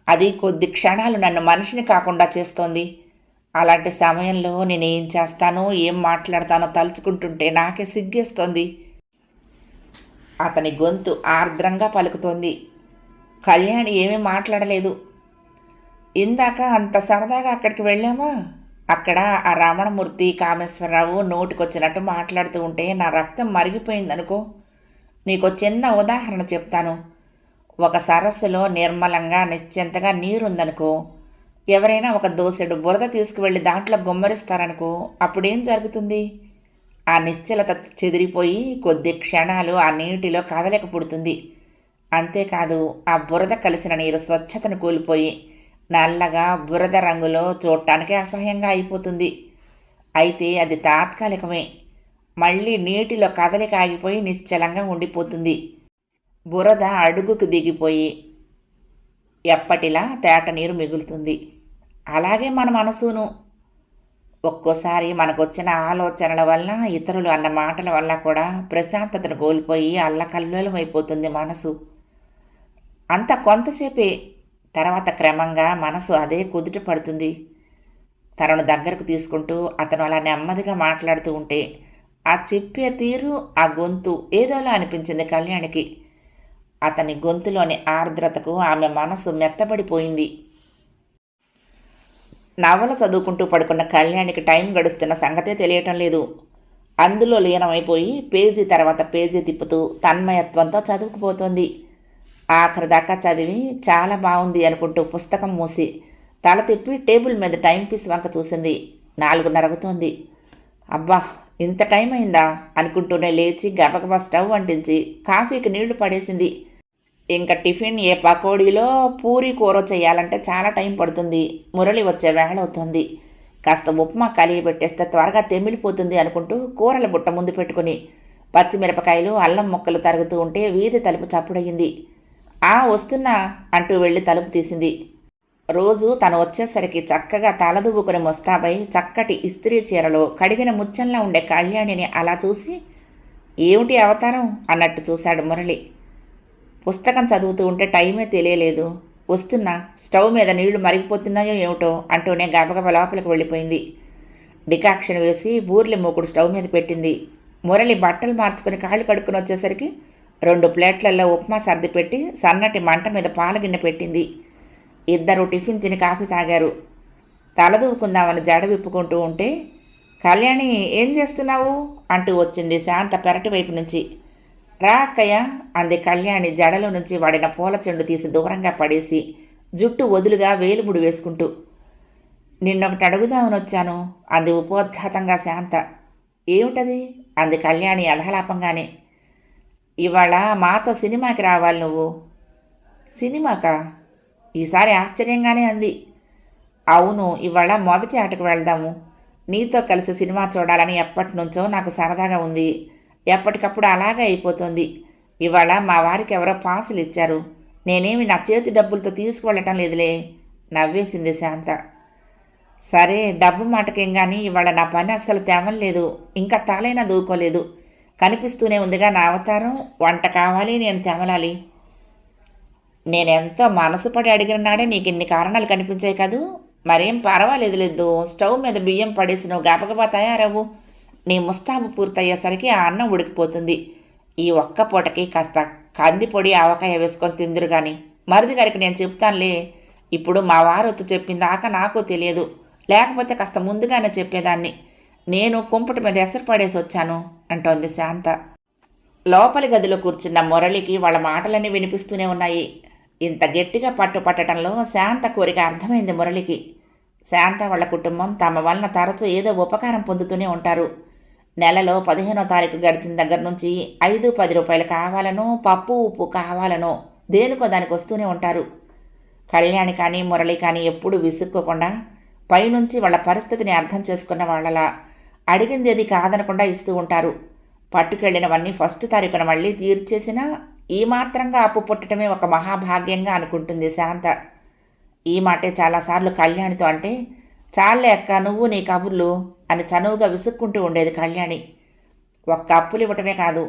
అది కొద్ది క్షణాలు నన్ను మనిషిని కాకుండా చేస్తోంది. అలాంటి సమయంలో నేనేం చేస్తానో ఏం మాట్లాడతానో తలుచుకుంటుంటే నాకే సిగ్గేస్తోంది. అతని గొంతు ఆర్ద్రంగా పలుకుతోంది. కళ్యాణి ఏమీ మాట్లాడలేదు. ఇందాక అంత సరదాగా అక్కడికి వెళ్ళామా అక్కడ ఆ రమణమూర్తి కామేశ్వరరావు నోటికొచ్చినట్టు మాట్లాడుతూ ఉంటే నా రక్తం మరిగిపోయిందనుకో. నీకు చిన్న ఉదాహరణ చెప్తాను. ఒక సరస్సులో నిర్మలంగా నిశ్చింతగా నీరుందనుకో, ఎవరైనా ఒక దోసెడు బురద తీసుకువెళ్ళి దాంట్లో గుమ్మరిస్తారనుకో, అప్పుడేం జరుగుతుంది? ఆ నిశ్చలత చెదిరిపోయి కొద్ది క్షణాలు ఆ నీటిలో కదలిక పుడుతుంది. అంతేకాదు, ఆ బురద కలిసిన నీరు స్వచ్ఛతను కోల్పోయి నల్లగా బురద రంగులో చూడటానికి అసహ్యంగా అయిపోతుంది. అయితే అది తాత్కాలికమే. మళ్ళీ నీటిలో కదలిక ఆగిపోయి నిశ్చలంగా ఉండిపోతుంది. బురద అడుగుకు దిగిపోయి ఎప్పటిలా తేట నీరు మిగులుతుంది. అలాగే మన మనసును. ఒక్కోసారి మనకొచ్చిన ఆలోచనల వల్ల, ఇతరులు అన్న మాటల వల్ల కూడా ప్రశాంతతను కోల్పోయి అల్లకల్లోలమైపోతుంది మనసు. అంత కొంతసేపే. తర్వాత క్రమంగా మనసు అదే కుదుట పడుతుంది. తనను దగ్గరకు తీసుకుంటూ అతను అలా నెమ్మదిగా మాట్లాడుతూ ఉంటే ఆ చెప్పే తీరు, ఆ గొంతు ఏదోలా అనిపించింది కళ్యాణికి. అతని గొంతులోని ఆర్ద్రతకు ఆమె మనసు మెత్తబడిపోయింది. నవల చదువుకుంటూ పడుకున్న కళ్యాణికి టైం గడుస్తున్న సంగతే తెలియటం లేదు. అందులో లీనమైపోయి పేజీ తర్వాత పేజీ తిప్పుతూ తన్మయత్వంతో చదువుకుపోతోంది. ఆఖరి దాకా చదివి చాలా బాగుంది అనుకుంటూ పుస్తకం మూసి తల తిప్పి టేబుల్ మీద టైం పీస్ వంక చూసింది. 4:30 అవుతోంది. అబ్బా, ఇంత టైం అయిందా అనుకుంటూనే లేచి గబగబా స్టవ్ అంటించి కాఫీకి నీళ్లు పడేసింది. ఇంకా టిఫిన్ ఏ పకోడీలో పూరీ కూర చేయాలంటే చాలా టైం పడుతుంది. మురళి వచ్చే వేళ అవుతుంది. కాస్త ఉప్మా కలిగి పెట్టేస్తే త్వరగా తెమిలిపోతుంది అనుకుంటూ కూరల బుట్ట ముందు పెట్టుకుని పచ్చిమిరపకాయలు, అల్లం ముక్కలు తరుగుతూ ఉంటే వీధి తలుపు చప్పుడయింది. వస్తున్నా అంటూ వెళ్ళి తలుపు తీసింది. రోజు తను వచ్చేసరికి చక్కగా తలదువ్వుకుని ముస్తాబై చక్కటి ఇస్త్రీ చీరలో కడిగిన ముచ్చంలా ఉండే కళ్యాణిని అలా చూసి ఏమిటి అవతారం అన్నట్టు చూశాడు మురళి. పుస్తకం చదువుతూ ఉంటే టైమే తెలియలేదు. వస్తున్నా, స్టవ్ మీద నీళ్లు మరిగిపోతున్నాయో ఏమిటో అంటూనే గబగబ లోపలికి వెళ్ళిపోయింది. డికాక్షన్ వేసి బూర్లి మూకుడు స్టవ్ మీద పెట్టింది. మురళి బట్టలు మార్చుకుని కాళ్ళు కడుక్కుని వచ్చేసరికి 2 ప్లేట్లలో ఉప్మా సర్ది పెట్టి సన్నటి మంట మీద పాలగిన్నె పెట్టింది. ఇద్దరు టిఫిన్ తిని కాఫీ తాగారు. తలదూకుందామని జడ విప్పుకుంటూ ఉంటే కళ్యాణి ఏం చేస్తున్నావు అంటూ వచ్చింది శాంత పెరటి వైపు నుంచి. రా అక్కయ్య అంది కళ్యాణి జడలో నుంచి వాడిన పూల చెండు తీసి దూరంగా పడేసి జుట్టు వదులుగా వేలుముడి వేసుకుంటూ. నిన్నొకటి అడుగుదామని వచ్చాను అంది ఉపోద్ఘాతంగా శాంత. ఏమిటది అంది కళ్యాణి అధలాపంగానే. ఇవాళ మాతో సినిమాకి రావాలి నువ్వు. సినిమాకా? ఈసారి ఆశ్చర్యంగానే అంది. అవును, ఇవాళ మొదటి ఆటకు వెళ్దాము. నీతో కలిసి సినిమా చూడాలని ఎప్పటి నుంచో నాకు సరదాగా ఉంది. ఎప్పటికప్పుడు అలాగే అయిపోతుంది. ఇవాళ మా వారికి ఎవరో పాసులు ఇచ్చారు. నేనేమి నా చేతి డబ్బులతో తీసుకువెళ్ళటం లేదులే నవ్వేసింది శాంత. సరే, డబ్బు మాటకేం కానీ ఇవాళ నా పని అస్సలు తేవలేదు. ఇంకా తలైనా దూకోలేదు. కనిపిస్తూనే ఉందిగా నా అవతారం. వంట కావాలి, నేను తెమలాలి. నేనెంతో మనసు పడి అడిగిన నాడే నీకు ఇన్ని కారణాలు కనిపించాయి కదూ. మరేం పర్వాలేదు లేదు. స్టవ్ మీద బియ్యం పడేసి నువ్వు గబగబా తయారవ్వు. నీ ముస్తాబు పూర్తయ్యేసరికి ఆ అన్నం ఉడికిపోతుంది. ఈ ఒక్క పూటకి కాస్త కందిపొడి ఆవకాయ వేసుకొని తిందురు కానీ మరిది గారికి నేను చెప్తానులే. ఇప్పుడు మా వారు వచ్చి చెప్పిందాకా నాకు తెలియదు. లేకపోతే కాస్త ముందుగానే చెప్పేదాన్ని. నేను కుంపటి మీద ఎసరు పడేసి వచ్చాను అంటోంది శాంత. లోపలి గదిలో కూర్చున్న మురళికి వాళ్ళ మాటలన్నీ వినిపిస్తూనే ఉన్నాయి. ఇంత గట్టిగా పట్టడంలో శాంత కోరిక అర్థమైంది మురళికి. శాంత వాళ్ళ కుటుంబం తమ వలన తరచూ ఏదో ఉపకారం పొందుతూనే ఉంటారు. నెలలో 15వ తారీఖు గడిచిన దగ్గర నుంచి 5-10 రూపాయలు కావాలనో, పప్పు ఉప్పు కావాలనో దేనికో దానికి వస్తూనే ఉంటారు. కళ్యాణి కానీ మురళి కానీ ఎప్పుడూ విసుక్కోకుండా పైనుంచి వాళ్ళ పరిస్థితిని అర్థం చేసుకున్న వాళ్ళలా అడిగింది ఏది కాదనకుండా ఇస్తూ ఉంటారు. పట్టుకెళ్ళినవన్నీ 1వ తారీఖున మళ్ళీ తీర్చేసినా ఈ మాత్రంగా అప్పు పుట్టడమే ఒక మహాభాగ్యంగా అనుకుంటుంది శాంత. ఈ మాటే చాలాసార్లు కళ్యాణితో అంటే, చాలే అక్క నువ్వు నీ కబుర్లు అని చనువుగా విసుక్కుంటూ ఉండేది కళ్యాణి. ఒక్క అప్పులు ఇవ్వటమే కాదు,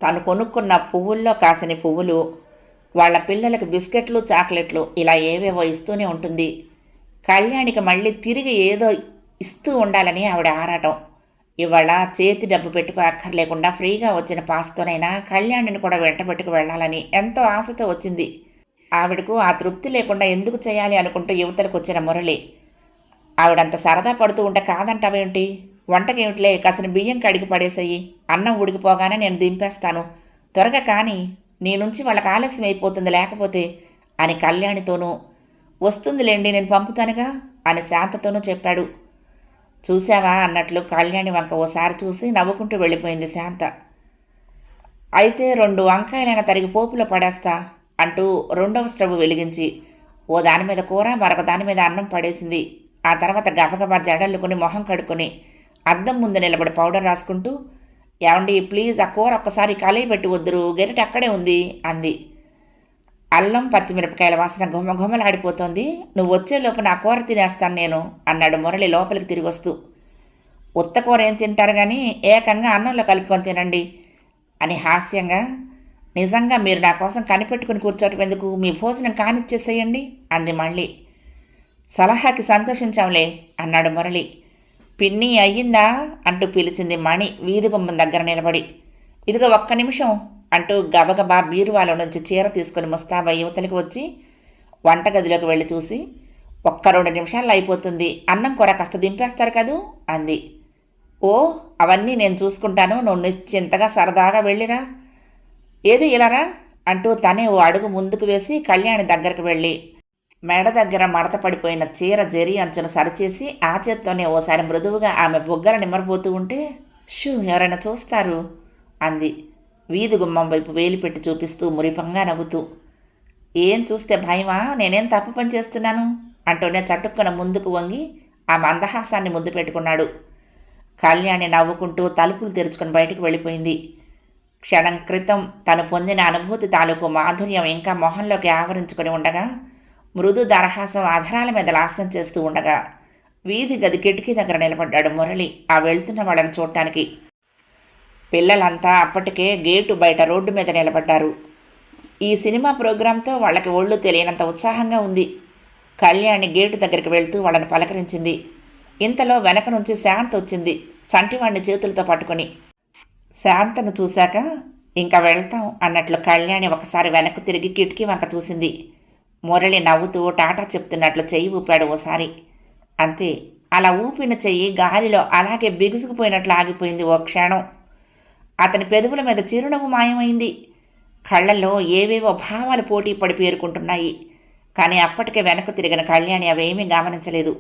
తను కొనుక్కున్న పువ్వుల్లో కాసిన పువ్వులు, వాళ్ళ పిల్లలకు బిస్కెట్లు, చాక్లెట్లు ఇలా ఏవేవో ఇస్తూనే ఉంటుంది. కళ్యాణికి మళ్ళీ తిరిగి ఏదో ఇస్తూ ఉండాలని ఆవిడ ఆరాటం. ఇవాళ చేతి డబ్బు పెట్టుకు అక్కర్లేకుండా ఫ్రీగా వచ్చిన పాస్తోనైనా కళ్యాణిని కూడా వెంటబెట్టుకు వెళ్ళాలని ఎంతో ఆశతో వచ్చింది. ఆవిడకు ఆ తృప్తి లేకుండా ఎందుకు చేయాలి అనుకుంటూ యువతలకు వచ్చిన మురళి ఆవిడంత సరదా పడుతూ ఉంటే కాదంటావేంటి? వంటకేమిటిలే, కాసిన బియ్యం కడిగి పడేసేయి, అన్నం ఉడికిపోగానే నేను దింపేస్తాను, త్వరగా కానీ, నీ నుంచి వాళ్ళకి ఆలస్యం అయిపోతుంది లేకపోతే అని కళ్యాణితోనూ, వస్తుందిలేండి నేను పంపుతానుగా అని శాంతతోనూ చెప్పాడు. చూశావా అన్నట్లు కళ్యాణి వంక ఓసారి చూసి నవ్వుకుంటూ వెళ్ళిపోయింది శాంత. అయితే 2 వంకాయలైనా తరిగి పోపులో పడేస్తా అంటూ రెండవ స్టవ్ వెలిగించి ఓ దాని మీద కూర, మరొక దాని మీద అన్నం పడేసింది. ఆ తర్వాత గబగబా జడల్లుకుని మొహం కడుక్కొని అద్దం ముందు నిలబడి పౌడర్ రాసుకుంటూ, ఏమండి ప్లీజ్ ఆ కూర ఒక్కసారి కలయి పెట్టి వద్దురు, గెరిట అక్కడే ఉంది అంది. అల్లం పచ్చిమిరపకాయల వాసన గుమ్మగుమ్మలాడిపోతోంది, నువ్వు వచ్చేలోపు నా కూర తినేస్తాను నేను అన్నాడు మురళి లోపలికి తిరిగి వస్తూ. ఉత్త కూర ఏం తింటారు కానీ ఏకంగా అన్నంలో కలుపుకొని తినండి అని హాస్యంగా, నిజంగా మీరు నా కోసం కనిపెట్టుకుని కూర్చోటం ఎందుకు, మీ భోజనం కానిచ్చేసేయండి అంది మళ్ళీ. సలహాకి సంతోషించాంలే అన్నాడు మురళి. పిన్ని అయ్యిందా అంటూ పిలిచింది మణి వీధి గుమ్మం దగ్గర నిలబడి. ఇదిగో ఒక్క నిమిషం అంటూ గబగబా బీరువాలో నుంచి చీర తీసుకుని ముస్తాబా యువతలకి వచ్చి వంటగదిలోకి వెళ్ళి చూసి, ఒక్క 2 నిమిషాల్లో అయిపోతుంది, అన్నం కూర కాస్త దింపేస్తారు కదూ అంది. ఓ అవన్నీ నేను చూసుకుంటాను, నువ్వు నిశ్చింతగా సరదాగా వెళ్ళిరా. ఏది ఇలారా అంటూ తనే ఓ అడుగు ముందుకు వేసి కళ్యాణి దగ్గరకు వెళ్ళి మెడ దగ్గర మడత పడిపోయిన చీర జరి అంచును సరిచేసి ఆ చేత్తోనే ఓసారి మృదువుగా ఆమె బొగ్గల నిమ్మరబోతూ ఉంటే, షూ ఎవరైనా చూస్తారు అంది వీధి గుమ్మం వైపు వేలు పెట్టి చూపిస్తూ మురిపంగా నవ్వుతూ. ఏం చూస్తే భయమా, నేనేం తప్పు పని చేస్తున్నాను అంటూనే చటుక్కున ముందుకు వంగి ఆ మందహాసాన్ని ముద్దు పెట్టుకున్నాడు. కళ్యాణి నవ్వుకుంటూ తలుపులు తెరుచుకుని బయటికి వెళ్ళిపోయింది. క్షణం క్రితం తను పొందిన అనుభూతి తాలూకు మాధుర్యం ఇంకా మొహంలోకి ఆవరించుకొని ఉండగా, మృదు దరహాసం ఆధారాల మీద లాస్యం చేస్తూ ఉండగా వీధి గది కిటికీ దగ్గర నిలబడ్డాడు మురళి ఆ వెళ్తున్న వాళ్ళని చూడటానికి. పిల్లలంతా అప్పటికే గేటు బయట రోడ్డు మీద నిలబడ్డారు. ఈ సినిమా ప్రోగ్రాంతో వాళ్ళకి ఒళ్ళు తెలియనంత ఉత్సాహంగా ఉంది. కళ్యాణి గేటు దగ్గరికి వెళ్తూ వాళ్ళని పలకరించింది. ఇంతలో వెనక నుంచి శాంత వచ్చింది, చంటివాణ్ణి చేతులతో పట్టుకుని. శాంతను చూశాక ఇంకా వెళ్తాం అన్నట్లు కళ్యాణి ఒకసారి వెనక్కు తిరిగి కిటికీ వంక చూసింది. మురళి నవ్వుతూ టాటా చెప్తున్నట్లు చెయ్యి ఊపాడు ఓసారి. అంతే, అలా ఊపిన చెయ్యి గాలిలో అలాగే బిగుసుకుపోయినట్లు ఆగిపోయింది ఓ క్షణం. అతని పెదవుల మీద చిరునవ్వు మాయమైంది. కళ్ళల్లో ఏవేవో భావాలు పోటీ పడి పేరుకుంటున్నాయి. కానీ అప్పటికే వెనక్కు తిరిగిన కళ్యాణి అవేమీ గమనించలేదు.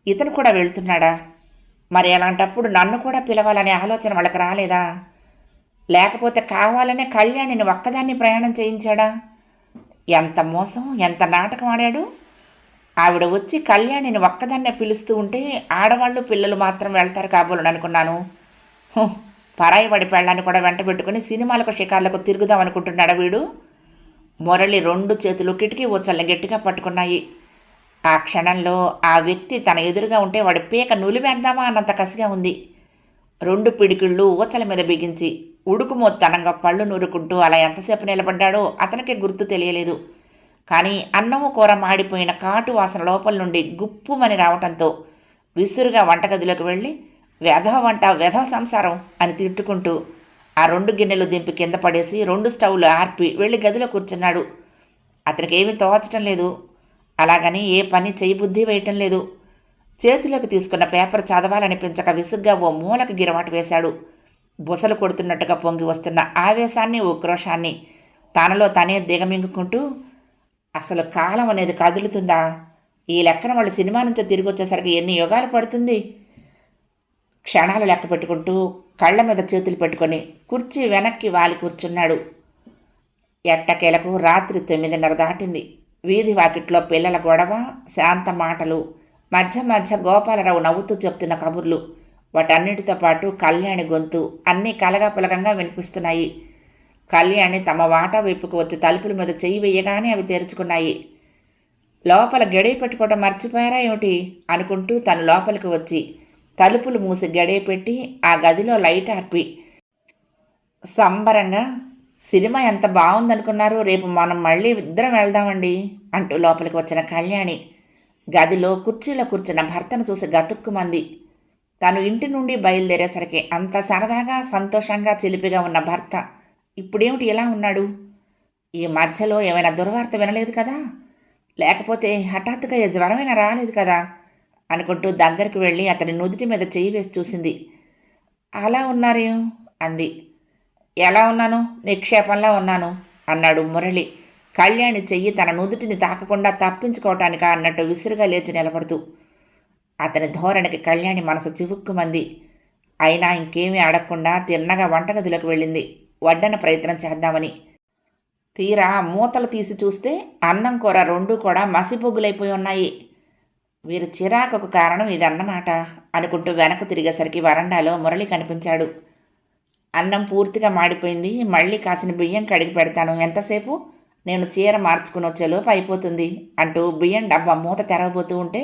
ఇతను కూడా వెళ్తున్నాడా? మరి అలాంటప్పుడు నన్ను కూడా పిలవాలనే ఆలోచన వాళ్ళకి రాలేదా? లేకపోతే కావాలనే కళ్యాణిని ఒక్కదాన్ని ప్రయాణం చేయించాడా? ఎంత మోసం, ఎంత నాటకం ఆడాడు. ఆవిడ వచ్చి కళ్యాణిని ఒక్కదాన్నే పిలుస్తూ ఉంటే ఆడవాళ్ళు పిల్లలు మాత్రం వెళ్తారు కాబోలు అనుకున్నాను. పరాయి వాడి పెళ్ళాన్ని కూడా వెంట పెట్టుకుని సినిమాలకు షికార్లకు తిరుగుదాం అనుకుంటున్నాడా వీడు? మురళి 2 చేతులు కిటికీ ఊచల్ని గట్టిగా పట్టుకున్నాయి. ఆ క్షణంలో ఆ వ్యక్తి తన ఎదురుగా ఉంటే వాడి పీక నులివేద్దామా అన్నంత కసిగా ఉంది. 2 పిడికిళ్ళు ఊచల మీద బిగించి ఉడుకుమోత్తనంగా పళ్ళు నూరుకుంటూ అలా ఎంతసేపు నిలబడ్డాడో అతనికే గుర్తు తెలియలేదు. కానీ అన్నము కూర మాడిపోయిన కాటు వాసన లోపల నుండి గుప్పుమని రావటంతో విసురుగా వంటగదిలోకి వెళ్ళి, వెధవ వంట, వెధవ సంసారం అని తిట్టుకుంటూ ఆ 2 గిన్నెలు దింపి కింద పడేసి 2 స్టవ్లు ఆర్పి వెళ్ళి గదిలో కూర్చున్నాడు. అతనికి ఏమీ తోచటం లేదు. అలాగని ఏ పని చేయబుద్ధి వేయటం లేదు. చేతిలోకి తీసుకున్న పేపర్ చదవాలనిపించక విసుగ్గా ఓ మూలకు గిరవాటు వేశాడు. బుసలు కొడుతున్నట్టుగా పొంగి వస్తున్న ఆవేశాన్ని, ఉక్రోషాన్ని తనలో తనే దిగమింగుకుంటూ, అసలు కాలం అనేది కదులుతుందా? ఈ లెక్కన వాళ్ళు సినిమా నుంచి తిరిగి వచ్చేసరికి ఎన్ని యుగాలు పడుతుంది? క్షణాలు లెక్క పెట్టుకుంటూ కళ్ళ మీద చేతులు పెట్టుకొని కుర్చీ వెనక్కి వాలి కూర్చున్నాడు. ఎట్టకేలకు రాత్రి 9:30 దాటింది. వీధి వాకిట్లో పిల్లల గొడవ, శాంత మాటలు, మధ్య మధ్య గోపాలరావు నవ్వుతూ చెప్తున్న కబుర్లు, వాటన్నిటితో పాటు కళ్యాణి గొంతు అన్నీ కలగాపులగంగా వినిపిస్తున్నాయి. కళ్యాణి తమ వాటా వైపుకు వచ్చి తలుపుల మీద చెయ్యి వేయగానే అవి తెరుచుకున్నాయి. లోపల గడియ పెట్టుకోవటం మర్చిపోయారా ఏమిటి అనుకుంటూ తను లోపలికి వచ్చి తలుపులు మూసి గడియ పెట్టి ఆ గదిలో లైట్ ఆర్పి సంబరంగా, సినిమా ఎంత బాగుందనుకున్నారు, రేపు మనం మళ్ళీ ఇద్దరం వెళ్దామండి అంటూ లోపలికి వచ్చిన కళ్యాణి గదిలో కుర్చీలో కూర్చున్న భర్తను చూసి గతుక్కుమంది. తను ఇంటి నుండి బయలుదేరేసరికి అంత సరదాగా, సంతోషంగా, చిలిపిగా ఉన్న భర్త ఇప్పుడేమిటి ఇలా ఉన్నాడు? ఈ మధ్యలో ఏమైనా దుర్వార్త వినలేదు కదా? లేకపోతే హఠాత్తుగా జ్వరమైనా రాలేదు కదా అనుకుంటూ దగ్గరికి వెళ్ళి అతని నుదుటి మీద చెయ్యి వేసి చూసింది. అలా ఉన్నారేం అంది. ఎలా ఉన్నాను? నిక్షేపంలా ఉన్నాను అన్నాడు మురళి కళ్యాణి చెయ్యి తన నుదుటిని తాకకుండా తప్పించుకోవటానికా అన్నట్టు విసురుగా లేచి నిలబడుతూ. అతని ధోరణికి కళ్యాణి మనసు చివుక్కుమంది. అయినా ఇంకేమీ అడగకుండా తిన్నగా వంటగదిలోకి వెళ్ళింది వడ్డన ప్రయత్నం చేద్దామని. తీరా మూతలు తీసి చూస్తే అన్నం కూర రెండూ కూడా మసిబొగ్గులైపోయి ఉన్నాయి. వీరి చిరాకుకు కారణం ఇదన్నమాట అనుకుంటూ వెనక్కు తిరిగేసరికి వరండాలో మురళి కనిపించాడు. అన్నం పూర్తిగా మాడిపోయింది. మళ్ళీ కాసిన బియ్యం కడిగి పెడతాను, ఎంతసేపు? నేను చీర మార్చుకుని వచ్చేలోపు అయిపోతుంది అంటూ బియ్యం డబ్బా మూత తెరవబోతూ ఉంటే,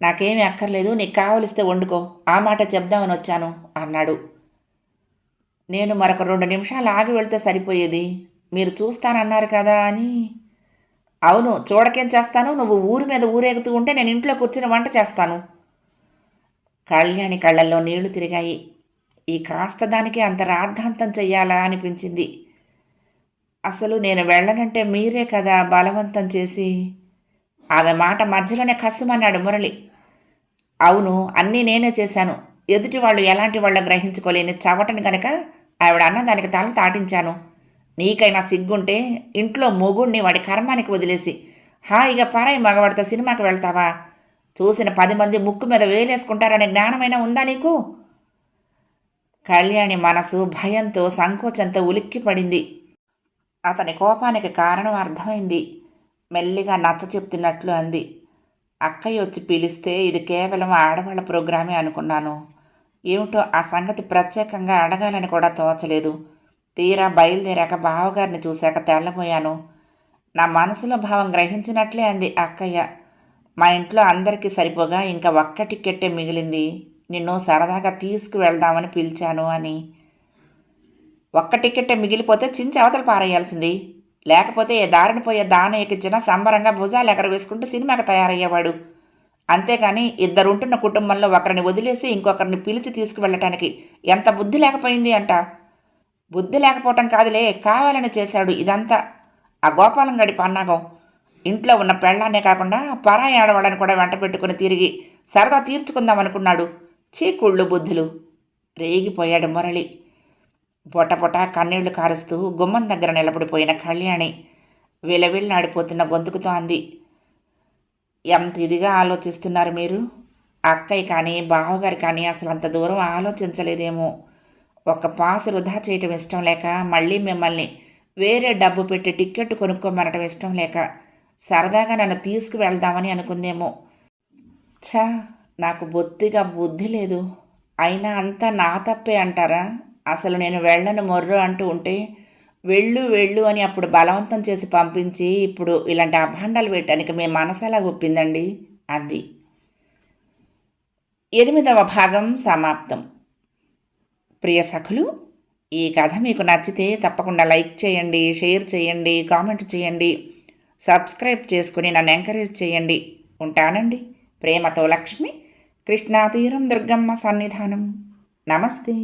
నాకేమీ అక్కర్లేదు, నీకు కావలిస్తే వండుకో, ఆ మాట చెప్దామని వచ్చాను అన్నాడు. నేను మరొక 2 నిమిషాలు ఆగి వెళ్తే సరిపోయేది, మీరు చూస్తానన్నారు కదా అని. అవును, చూడకేం చేస్తాను? నువ్వు ఊరి మీద ఊరేగుతూ ఉంటే నేను ఇంట్లో కూర్చుని వంట చేస్తాను. కళ్యాణి కళ్ళల్లో నీళ్లు తిరిగాయి. ఈ కాస్త దానికి అంత రాద్ధాంతం చెయ్యాలా అనిపించింది. అసలు నేను వెళ్ళనంటే మీరే కదా బలవంతం చేసి. ఆమె మాట మధ్యలోనే కస్సుమన్నాడు మురళి. అవును, అన్నీ నేనే చేశాను. ఎదుటి వాళ్ళు ఎలాంటి వాళ్ళ గ్రహించుకోలేని చవటని గనక ఆవిడ అన్నదానికి తల తాటించాను. నీకైనా సిగ్గుంటే ఇంట్లో మొగుణ్ణి వాడి కర్మానికి వదిలేసి హాయిగా పరాయి మగవాడితో సినిమాకి వెళ్తావా? చూసిన 10 మంది ముక్కు మీద వేలేసుకుంటారనే జ్ఞానమైనా ఉందా నీకు? కళ్యాణి మనసు భయంతో సంకోచంతో ఉలిక్కి పడింది. అతని కోపానికి కారణం అర్థమైంది. మెల్లిగా నచ్చ చెప్తున్నట్లు అంది. అక్కయ్య వచ్చి పిలిస్తే ఇది కేవలం ఆడవాళ్ళ ప్రోగ్రామే అనుకున్నాను. ఏమిటో ఆ సంగతి ప్రత్యేకంగా అడగాలని కూడా తోచలేదు. తీరా బయలుదేరాక బావగారిని చూశాక తెల్లబోయాను. నా మనసులో భావం గ్రహించినట్లే అంది అక్కయ్య. మా ఇంట్లో అందరికీ సరిపోగా ఇంకా ఒక్క టిక్కెట్టే మిగిలింది. నిన్ను సరదాగా తీసుకువెళ్దామని పిలిచాను అని. ఒక్క టిక్కెట్టే మిగిలిపోతే చించి అవతల పారేయాల్సింది. లేకపోతే ఏ దారిని పోయే దాన ఎక్కించినా సంబరంగా భుజాలు ఎగరవేసుకుంటూ సినిమాకి తయారయ్యేవాడు. అంతేగాని ఇద్దరుంటున్న కుటుంబంలో ఒకరిని వదిలేసి ఇంకొకరిని పిలిచి తీసుకువెళ్ళటానికి ఎంత బుద్ధి లేకపోయింది అంట. బుద్ధి లేకపోవటం కాదులే, కావాలని చేశాడు ఇదంతా. ఆ గోపాలం గడి పన్నాగం. ఇంట్లో ఉన్న పెళ్ళాన్నే కాకుండా పరాయి ఆడవాళ్ళని కూడా వెంట పెట్టుకుని తిరిగి సరదా తీర్చుకుందామనుకున్నాడు. చీకుళ్ళు బుద్ధులు. రేగిపోయాడు మురళి. పొటపొట కన్నీళ్లు కారుస్తూ గుమ్మం దగ్గర నిలబడిపోయిన కళ్యాణి విలవిల్లాడిపోతున్న గొంతుకుతో అంది. ఎంత ఇదిగా ఆలోచిస్తున్నారు మీరు? అక్కయ్య కానీ బావగారు కానీ అసలు అంత దూరం ఆలోచించలేదేమో. ఒక పాసు వృధా చేయటం ఇష్టం లేక, మళ్ళీ మిమ్మల్ని వేరే డబ్బు పెట్టి టిక్కెట్ కొనుక్కోమనటం ఇష్టం లేక సరదాగా నన్ను తీసుకువెళ్దామని అనుకుందేమో. ఛా, నాకు బొత్తిగా బుద్ధి లేదు. అయినా అంతా నా తప్పే అంటారా? అసలు నేను వెళ్ళను మొర్రు అంటూ ఉంటే వెళ్ళు వెళ్ళు అని అప్పుడు బలవంతం చేసి పంపించి ఇప్పుడు ఇలాంటి అభాండాలు పెట్టడానికి మీ మనసెలా ఒప్పిందండి అంది. 8వ భాగం సమాప్తం. ప్రియ సఖులు, ఈ కథ మీకు నచ్చితే తప్పకుండా లైక్ చేయండి, షేర్ చేయండి, కామెంట్ చేయండి, సబ్స్క్రైబ్ చేసుకుని నన్ను ఎంకరేజ్ చేయండి. ఉంటానండి. ప్రేమతో లక్ష్మి, కృష్ణాతీరం దుర్గమ్మ సన్నిధానం. నమస్తే.